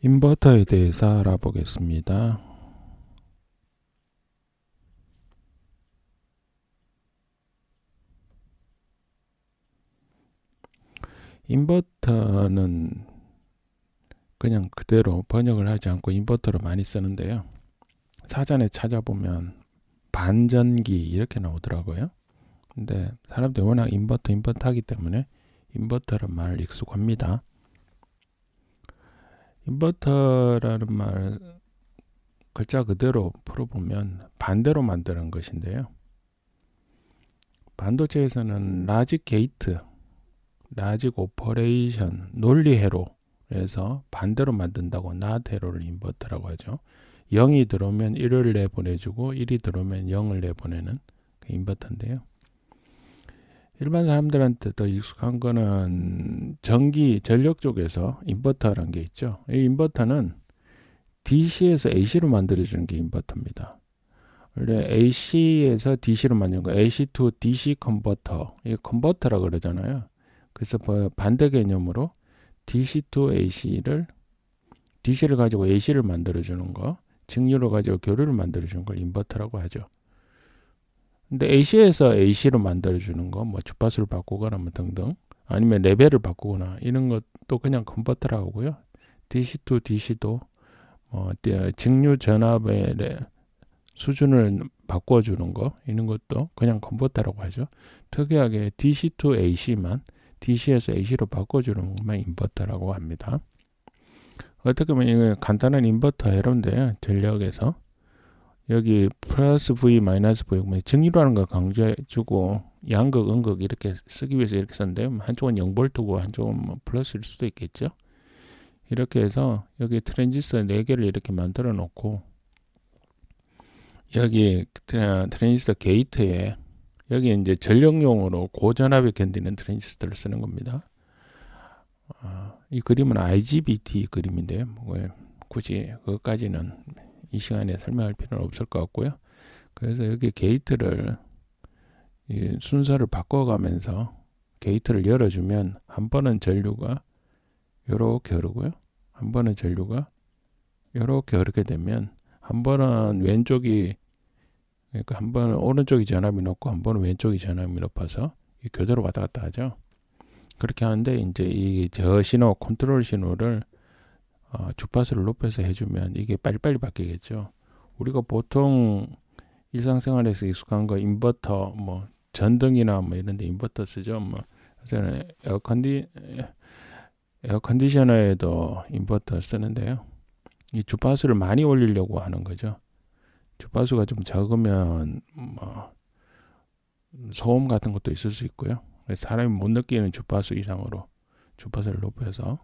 인버터에 대해서 알아보겠습니다. 인버터는 그냥 그대로 번역을 하지 않고 인버터로 많이 쓰는데요. 사전에 찾아보면 반전기 이렇게 나오더라고요. 근데 사람들이 워낙 인버터 하기 때문에 인버터란 말 익숙합니다. 인버터라는 말 글자 그대로 풀어보면 반대로 만드는 것인데요. 반도체에서는 라직 게이트, 라직 오퍼레이션, 논리회로 해서 반대로 만든다고 not 회로를 인버터라고 하죠. 0이 들어오면 1을 내보내주고 1이 들어오면 0을 내보내는 그 인버터인데요. 일반 사람들한테 더 익숙한 거는 전력 쪽에서 인버터라는 게 있죠. 이 인버터는 DC에서 AC로 만들어주는 게 인버터입니다. 원래 AC에서 DC로 만든 거 AC to DC 컨버터, 이게 컨버터라고 그러잖아요. 그래서 반대 개념으로 DC to DC를 가지고 AC를 만들어주는 거, 직류를 가지고 교류를 만들어주는 걸 인버터라고 하죠. 근데 AC에서 AC로 만들어주는 거, 뭐 주파수를 바꾸거나 뭐 등등, 아니면 레벨을 바꾸거나 이런 것도 그냥 컨버터라고 하고요. DC to DC도 직류 전압의 수준을 바꿔주는 거, 이런 것도 그냥 컨버터라고 하죠. 특이하게 DC to AC만 DC에서 AC로 바꿔주는 것만 인버터라고 합니다. 어떻게 보면 이거 간단한 인버터 회로인데요. 전력에서 여기 플러스 V, 마이너스 V, 직류라는 거 강조해주고 양극, 음극 이렇게 쓰기 위해서 이렇게 썼는데 한쪽은 0V고 한쪽은 뭐 플러스일 수도 있겠죠. 이렇게 해서 여기 트랜지스터 4개를 이렇게 만들어 놓고 여기 트랜지스터 게이트에 여기 이제 전력용으로 고전압에 견디는 트랜지스터를 쓰는 겁니다. 이 그림은 IGBT 그림인데요. 굳이 그것까지는 이 시간에 설명할 필요는 없을 것 같고요. 그래서 여기 게이트를 순서를 바꿔가면서 게이트를 열어주면 한 번은 전류가 이렇게 흐르고요. 한 번은 전류가 이렇게 흐르게 되면 한 번은 왼쪽이 그러니까 한 번은 오른쪽이 전압이 높고 한 번은 왼쪽이 전압이 높아서 교대로 왔다 갔다 하죠. 그렇게 하는데 이제 이 저 신호 컨트롤 신호를 주파수를 높여서 해주면 이게 빨리빨리 바뀌겠죠. 우리가 보통 일상생활에서 익숙한 거 인버터, 뭐 전등이나 뭐 이런데 인버터 쓰죠. 뭐 저는 에어컨디셔너에도 인버터 쓰는데요. 이 주파수를 많이 올리려고 하는 거죠. 주파수가 좀 적으면 뭐 소음 같은 것도 있을 수 있고요. 사람이 못 느끼는 주파수 이상으로 주파수를 높여서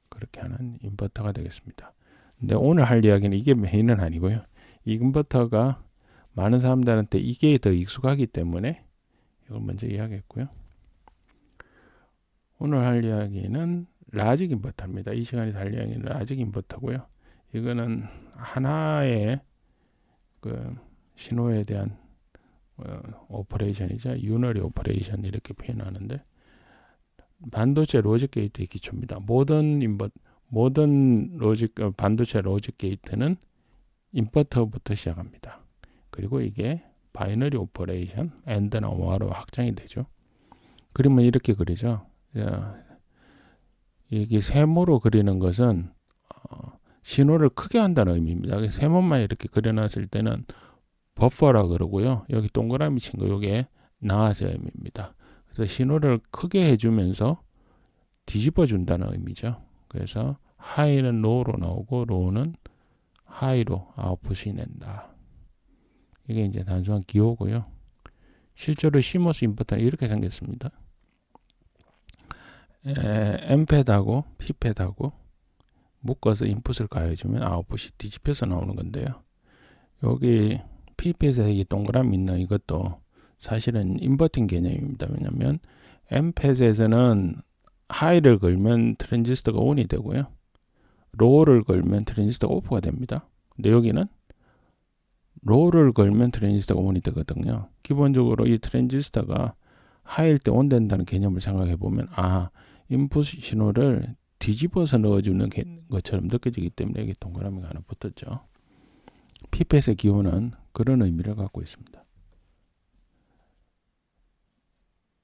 그렇게 하는 인버터가 되겠습니다. 근데 오늘 할 이야기는 이게 메인은 아니고요. 이 인버터가 많은 사람들한테 이게 더 익숙하기 때문에 이걸 먼저 이야기했고요. 오늘 할 이야기는 라직 인버터입니다. 이 시간에 할 이야기는 라직 인버터고요. 이거는 하나의 그 신호에 대한 오퍼레이션이죠. 유너리 오퍼레이션 이렇게 표현하는데 반도체 로직 게이트의 기초입니다. 모든 로직 반도체 로직 게이트는 인버터부터 시작합니다. 그리고 이게 바이너리 오퍼레이션 AND나 OR로 확장이 되죠. 그림은 이렇게 그리죠. 이게 세모로 그리는 것은 신호를 크게 한다는 의미입니다. 세모만 이렇게 그려놨을 때는 버퍼라 그러고요. 여기 동그라미 친 거 이게 나와서 의미입니다. 그래서 신호를 크게 해주면서 뒤집어 준다는 의미죠. 그래서 하이는 로우로 나오고 로우는 하이로 아웃풋이 낸다. 이게 이제 단순한 기호고요. 실제로 CMOS 인버터는 이렇게 생겼습니다. M패드하고 P패드하고 묶어서 인풋을 가해주면 아웃풋이 뒤집혀서 나오는 건데요. 여기 P패드에 이 동그라미 있는 이것도 사실은 인버팅 개념입니다. 왜냐하면 M패드에서는 하이를 걸면 트랜지스터가 ON이 되고요. 로우를 걸면 트랜지스터가 오프가 됩니다. 근데 여기는 로우를 걸면 트랜지스터가 ON이 되거든요. 기본적으로 이 트랜지스터가 하이일 때 ON 된다는 개념을 생각해 보면 인풋 신호를 뒤집어서 넣어주는 것처럼 느껴지기 때문에 여기 동그라미가 하나 붙었죠. 피펫의 기호는 그런 의미를 갖고 있습니다.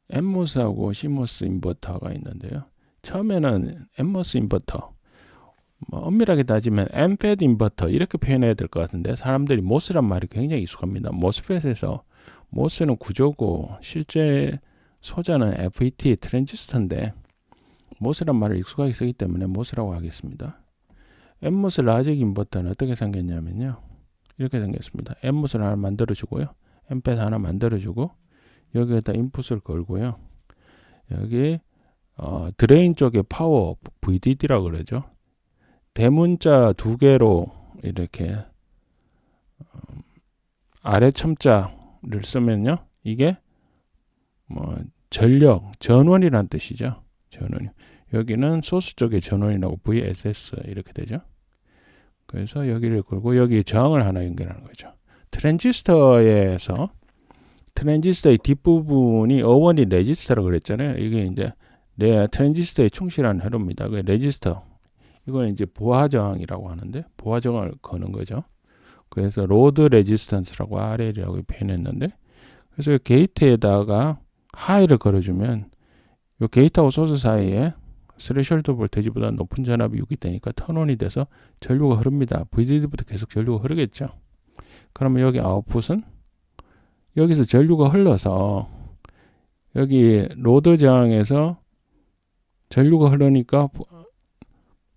NMOS하고 CMOS 인버터가 있는데요. 처음에는 NMOS 인버터, 엄밀하게 따지면 MFET 인버터 이렇게 표현해야 될 것 같은데 사람들이 MOS란 말이 굉장히 익숙합니다. MOSFET에서 MOS는 구조고 실제 소자는 FET 트랜지스터인데 MOS란 말을 익숙하게 쓰기 때문에 MOS라고 하겠습니다. NMOS 라직 인버터는 어떻게 생겼냐면요. 이렇게 생겼습니다. NMOS를 하나 만들어주고요. MFET 하나 만들어주고 여기에다 인풋을 걸고요. 여기 드레인 쪽에 파워 VDD라고 그러죠. 대문자 두 개로 이렇게 아래 첨자를 쓰면요. 이게 전력, 전원이란 뜻이죠. 전원. 여기는 소스 쪽에 전원이라고 VSS 이렇게 되죠. 그래서 여기를 걸고 여기 저항을 하나 연결하는 거죠. 트랜지스터에서 트랜지스터의 뒷부분이 어원이 레지스터라고 그랬잖아요. 이게 이제 트랜지스터에 충실한 회로입니다. 그 레지스터. 이건 이제 보아 저항이라고 하는데 보아 저항을 거는 거죠. 그래서 로드 레지스턴스라고 RL이라고 표현했는데 그래서 게이트에다가 하이를 걸어주면 이 게이트하고 소스 사이에 스레셜드 볼테이지보다 높은 전압이 유기 되니까 턴온이 돼서 전류가 흐릅니다. VDD부터 계속 전류가 흐르겠죠. 그러면 여기 아웃풋은 여기서 전류가 흘러서 여기 로드 저항에서 전류가 흐르니까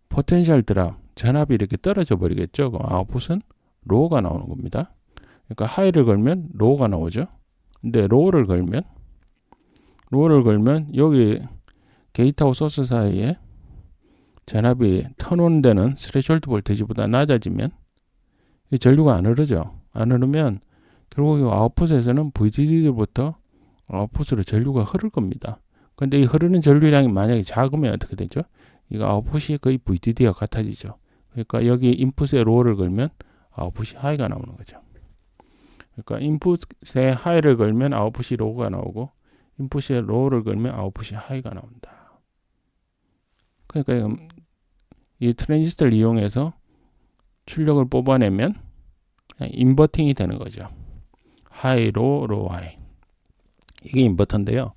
포텐셜 드랍, 전압이 이렇게 떨어져 버리겠죠. 그럼 아웃풋은 로우가 나오는 겁니다. 그러니까 하이를 걸면 로우가 나오죠. 근데 로우를 걸면 여기 게이트하고 소스 사이에 전압이 턴온 되는 스레셜드 볼테이지보다 낮아지면 이 전류가 안 흐르죠. 안 흐르면 결국 이 아웃풋에서는 VDD부터 아웃풋으로 전류가 흐를 겁니다. 근데 이 흐르는 전류량이 만약에 작으면 어떻게 되죠? 이거 아웃풋이 거의 VDD와 같아지죠. 그러니까 여기 인풋에 로우를 걸면 아웃풋이 하이가 나오는 거죠. 그러니까 인풋에 하이를 걸면 아웃풋이 로우가 나오고 인풋에 로우를 걸면 아웃풋이 하이가 나온다. 그러니까 이 트랜지스터를 이용해서 출력을 뽑아내면 인버팅이 되는 거죠. 하이, 로우, 하이. 이게 인버터인데요.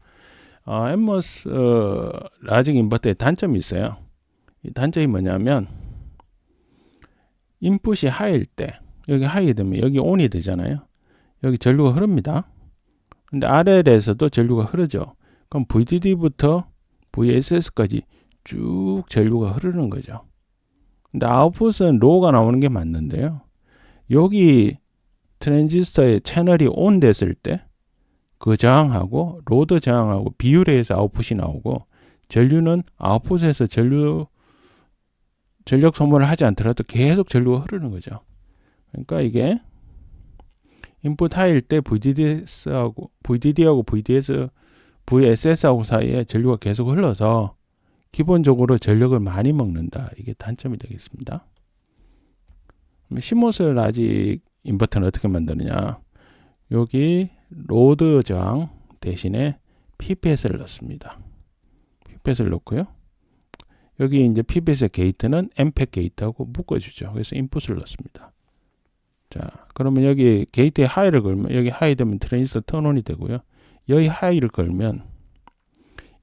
NMOS 라직 인버터의 단점이 있어요. 이 단점이 뭐냐면 인풋이 하이일 때 여기 하이 되면 여기 온이 되잖아요. 여기 전류가 흐릅니다. 근데 RL에서도 전류가 흐르죠. 그럼 VDD부터 VSS까지 쭉 전류가 흐르는 거죠. 근데 아웃풋은 로우가 나오는 게 맞는데요. 여기 트랜지스터의 채널이 온 됐을 때 그 저항하고 로드 저항하고 비율에 의해서 아웃풋이 나오고 전류는 아웃풋에서 전력 소모를 하지 않더라도 계속 전류가 흐르는 거죠. 그러니까 이게 인풋 하이일 때 VDD하고 VSS하고 사이에 전류가 계속 흘러서 기본적으로 전력을 많이 먹는다. 이게 단점이 되겠습니다. CMOS 라직 인버터는 어떻게 만드느냐? 여기 로드 저항 대신에 PPS를 넣습니다. PPS를 넣고요. 여기 이제 PPS의 게이트는 MFET 게이트하고 묶어주죠. 그래서 인풋을 넣습니다. 자, 그러면 여기 게이트에 하이를 걸면 여기 하이 되면 트랜지스터 턴온이 되고요. 여기 하이를 걸면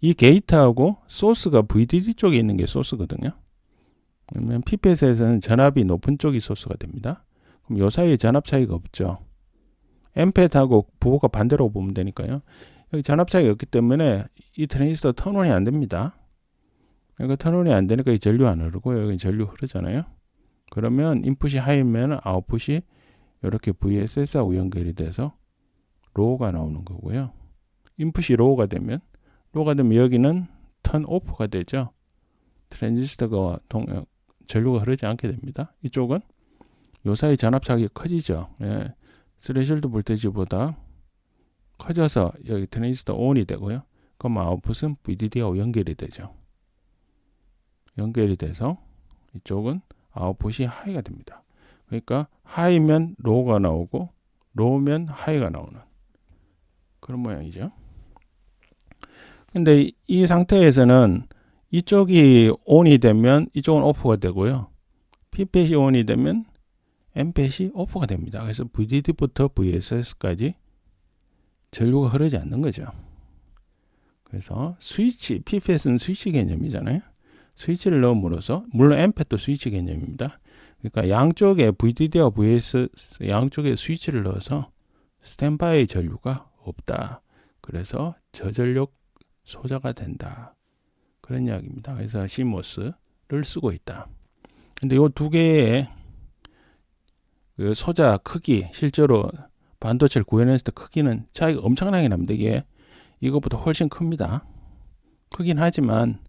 이 게이트하고 소스가 VDD 쪽에 있는 게 소스거든요. 그러면 PPS에서는 전압이 높은 쪽이 소스가 됩니다. 그럼 이 사이에 전압 차이가 없죠. MFET하고 부호가 반대로 보면 되니까요. 여기 전압 차이가 없기 때문에 이 트랜지스터 턴온이 안 됩니다. 그러니까 턴온이 안 되니까 이 전류 안 흐르고 여기 전류 흐르잖아요. 그러면 인풋이 하이면 아웃풋이 이렇게 VSS하고 연결이 돼서 로우가 나오는 거고요. 인풋이 로우가 되면 여기는 턴 오프가 되죠. 트랜지스터가 전류가 흐르지 않게 됩니다. 이쪽은 요 사이 전압 차이가 커지죠. 예. 스레셜드 볼테이지보다 커져서 여기 트랜지스터 온이 되고요. 그럼 아웃풋은 VDD하고 연결이 되죠. 연결이 돼서 이쪽은 아웃풋이 하이가 됩니다. 그러니까 하이면 로우가 나오고 로우면 하이가 나오는 그런 모양이죠. 근데 이 상태에서는 이쪽이 ON이 되면 이쪽은 OFF가 되고요. 피펫이 ON이 되면 MPET이 OFF가 됩니다. 그래서 VDD부터 VSS까지 전류가 흐르지 않는 거죠. 그래서 스위치, 피펫은 스위치 개념이잖아요. 스위치를 넣음으로써, 물론 MPET도 스위치 개념입니다. 그러니까 양쪽에 VDD와 VSS 양쪽에 스위치를 넣어서 스탠바이 전류가 없다. 그래서 저전력 소자가 된다. 그런 이야기입니다. 그래서 CMOS를 쓰고 있다. 근데 이 두 개의 그 소자 크기, 실제로 반도체를 구현했을 때 크기는 차이가 엄청나게 납니다. 이게 이것보다 훨씬 큽니다. 크긴 하지만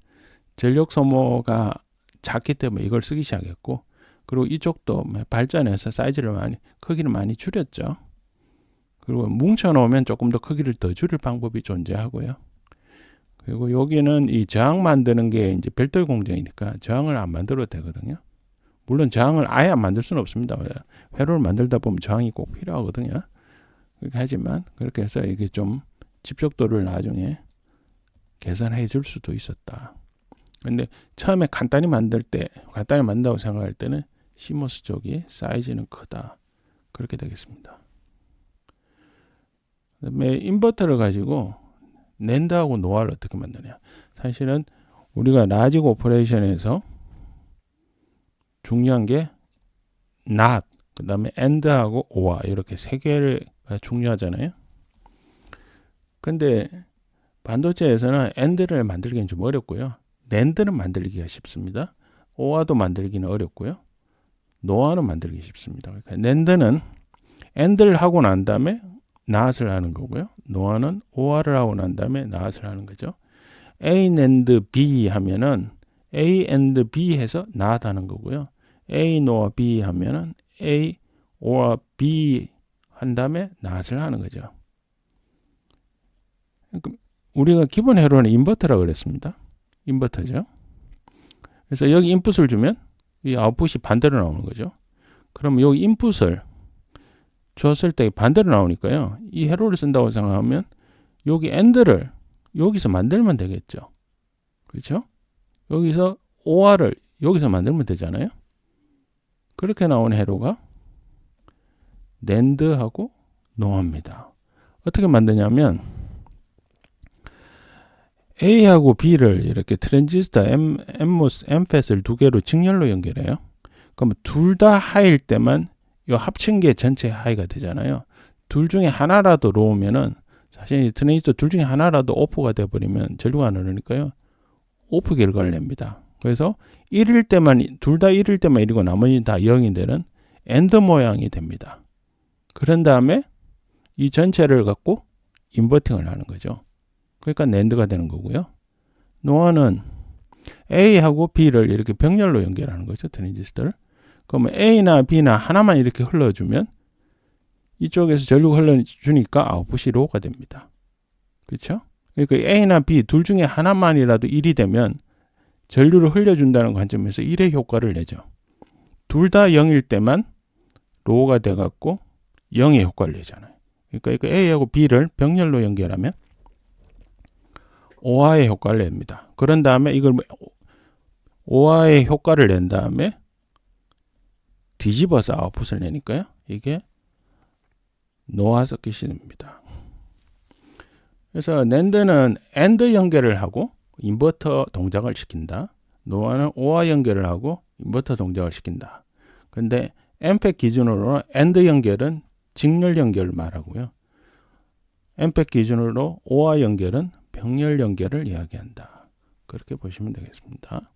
전력 소모가 작기 때문에 이걸 쓰기 시작했고, 그리고 이쪽도 발전해서 사이즈를 크기를 많이 줄였죠. 그리고 뭉쳐놓으면 조금 더 크기를 더 줄일 방법이 존재하고요. 그리고 여기는 이 저항 만드는 게 이제 별도의 공정이니까 저항을 안 만들어도 되거든요. 물론 저항을 아예 안 만들 수는 없습니다. 회로를 만들다 보면 저항이 꼭 필요하거든요. 하지만 그렇게 해서 이게 좀 집적도를 나중에 계산해 줄 수도 있었다. 근데 처음에 간단히 만든다고 생각할 때는 CMOS 쪽이 사이즈는 크다. 그렇게 되겠습니다. 그다음에 인버터를 가지고 낸드하고 노아를 어떻게 만드냐. 사실은 우리가 라직 오퍼레이션에서 중요한 게 not, 그 다음에 and하고 or 이렇게 세 개가 중요하잖아요. 근데 반도체에서는 and를 만들기는 좀 어렵고요. nand는 만들기가 쉽습니다. or도 만들기는 어렵고요. no아는 만들기 쉽습니다. 그러니까 nand는 and를 하고 난 다음에 not을 하는 거고요. no아는 or를 하고 난 다음에 not을 하는 거죠. A and B 하면은 A and B 해서 not 하는 거고요. A nor B 하면은 A or B 한 다음에 not을 하는 거죠. 우리가 기본 회로는 인버터라고 그랬습니다. 인버터죠. 그래서 여기 인풋을 주면 이 아웃풋이 반대로 나오는 거죠. 그러면 여기 인풋을 줬을 때 반대로 나오니까요. 이 회로를 쓴다고 생각하면 여기 AND를 여기서 만들면 되겠죠. 그렇죠? 여기서 OR을 여기서 만들면 되잖아요. 그렇게 나온 회로가 NAND하고 NOR입니다. 어떻게 만드냐면 A하고 B를 이렇게 트랜지스터 MMOS, MFET을 두 개로 직렬로 연결해요. 그러면 둘 다 하일 때만 이 합친 게 전체 하이가 되잖아요. 둘 중에 하나라도 로우면은 사실 이 트랜지스터 둘 중에 하나라도 오프가 돼버리면 전류가 안 흐르니까요. 오프 결과를 냅니다. 그래서 1일 때만, 둘 다 1일 때만 1이고 나머지는 다 0이 되는 엔드 모양이 됩니다. 그런 다음에 이 전체를 갖고 인버팅을 하는 거죠. 그러니까 낸드가 되는 거고요. 노아는 A하고 B를 이렇게 병렬로 연결하는 거죠. 트랜지스터를. 그러면 A나 B나 하나만 이렇게 흘러주면 이쪽에서 전류가 흘러주니까 아웃풋이 로우가 됩니다. 그렇죠? 그러니까 A나 B 둘 중에 하나만이라도 1이 되면 전류를 흘려준다는 관점에서 1의 효과를 내죠. 둘 다 0일 때만 로우가 돼갖고 0의 효과를 내잖아요. 그러니까 A하고 B를 병렬로 연결하면 OR의 효과를 냅니다. 그런 다음에 이걸 OR의 효과를 낸 다음에 뒤집어서 아웃풋을 내니까요. 이게 노아 서킷입니다. 그래서 낸드는 AND 연결을 하고 인버터 동작을 시킨다. 노아는 OR 연결을 하고 인버터 동작을 시킨다. 근데 MPET 기준으로는 AND 연결은 직렬 연결을 말하고요. MPET 기준으로 OR 연결은 병렬 연결을 이야기한다. 그렇게 보시면 되겠습니다.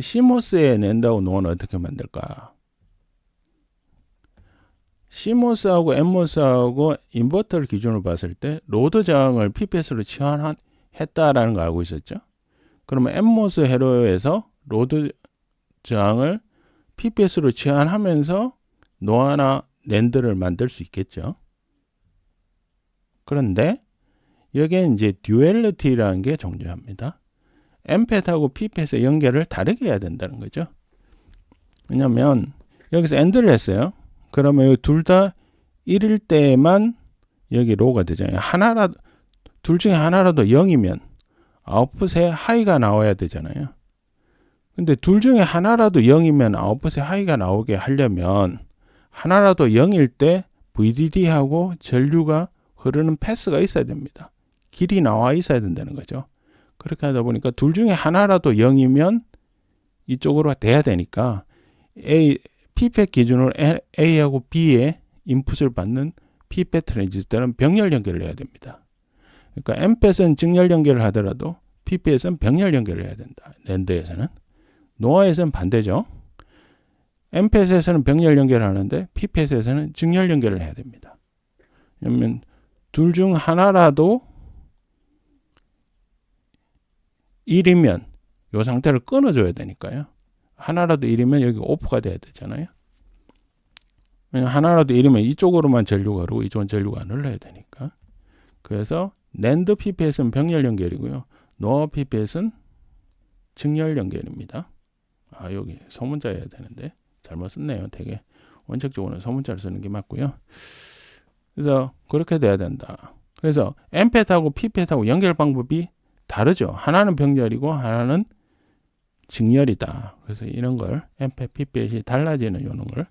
CMOS의 낸드하고 노아는 어떻게 만들까? CMOS하고 NMOS하고 인버터를 기준으로 봤을 때 로드 저항을 PPS로 치환했다라는 걸 알고 있었죠. 그러면 NMOS 회로에서 로드 저항을 PPS로 치환하면서 노아나 낸드를 만들 수 있겠죠. 그런데 여기에 이제 듀얼리티라는 게 존재합니다. MPET하고 PPS의 연결을 다르게 해야 된다는 거죠. 왜냐면 여기서 AND를 했어요. 그러면 둘 다 1일 때만 여기 로우가 되잖아요. 둘 중에 하나라도 0이면 아웃풋에 하이가 나와야 되잖아요. 근데 둘 중에 하나라도 0이면 아웃풋에 하이가 나오게 하려면 하나라도 0일 때 VDD하고 전류가 흐르는 패스가 있어야 됩니다. 길이 나와 있어야 된다는 거죠. 그렇게 하다 보니까 둘 중에 하나라도 0이면 이쪽으로 돼야 되니까 P팹 기준으로 A하고 B의 인풋을 받는 P팹 트랜지스터는 병렬 연결을 해야 됩니다. 그러니까 M팹은 직렬 연결을 하더라도 P팹은 병렬 연결을 해야 된다. 낸드에서는. 노아에서는 반대죠. M팹에서는 병렬 연결을 하는데 P팹에서는 직렬 연결을 해야 됩니다. 왜냐면 둘 중 하나라도 1이면 이 상태를 끊어줘야 되니까요. 하나라도 1이면 여기 오프가 돼야 되잖아요. 왜냐면 하나라도 1이면 이쪽으로만 전류가 흐르고 이쪽은 전류가 안 흘러야 되니까. 그래서 낸드 P팹은 병렬 연결이고요. 노아 P팹은 직렬 연결입니다. 아, 여기 소문자여야 되는데 잘못 썼네요. 되게 원칙적으로는 소문자를 쓰는 게 맞고요. 그래서 그렇게 돼야 된다. 그래서 M팹하고 P팹하고 연결 방법이 다르죠. 하나는 병렬이고 하나는 직렬이다. 그래서 이런 걸 M팹, P팹이 달라지는 이런 걸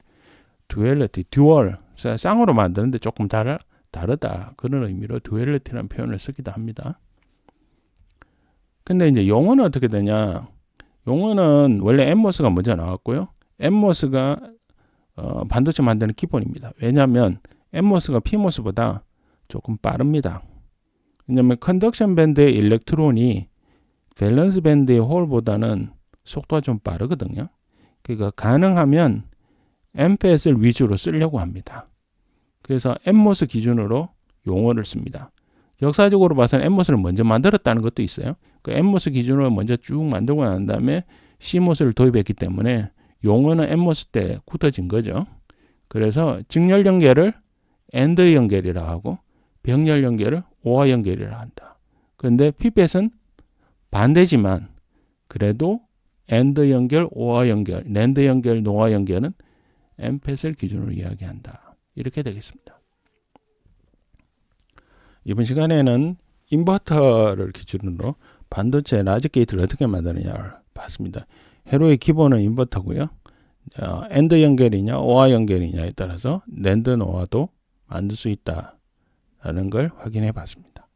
듀얼리티, 듀얼, 쌍으로 만드는데 조금 다르다. 그런 의미로 듀얼리티라는 표현을 쓰기도 합니다. 근데 이제 용어는 어떻게 되냐? 용어는 원래 NMOS가 먼저 나왔고요. NMOS가 반도체 만드는 기본입니다. 왜냐하면 NMOS가 PMOS보다 조금 빠릅니다. 왜냐하면 컨덕션 밴드의 일렉트론이 밸런스 밴드의 홀보다는 속도가 좀 빠르거든요. 그러니까 가능하면 M팹을 위주로 쓰려고 합니다. 그래서 NMOS 기준으로 용어를 씁니다. 역사적으로 봐서는 NMOS를 먼저 만들었다는 것도 있어요. 그 NMOS 기준으로 먼저 쭉 만들고 난 다음에 CMOS를 도입했기 때문에 용어는 NMOS 때 굳어진 거죠. 그래서 직렬 연결을 AND 연결이라 하고 병렬 연결을 OR 연결이라 한다. 그런데 P팹은 반대지만 그래도 AND 연결, OR 연결, NAND 연결, NOR 연결은 M팹을 기준으로 이야기한다. 이렇게 되겠습니다. 이번 시간에는 인버터를 기준으로 반도체 라지 게이트를 어떻게 만드느냐를 봤습니다. 회로의 기본은 인버터고요. AND 연결이냐 OR 연결이냐에 따라서 NAND, NOR도 만들 수 있다라는 걸 확인해 봤습니다.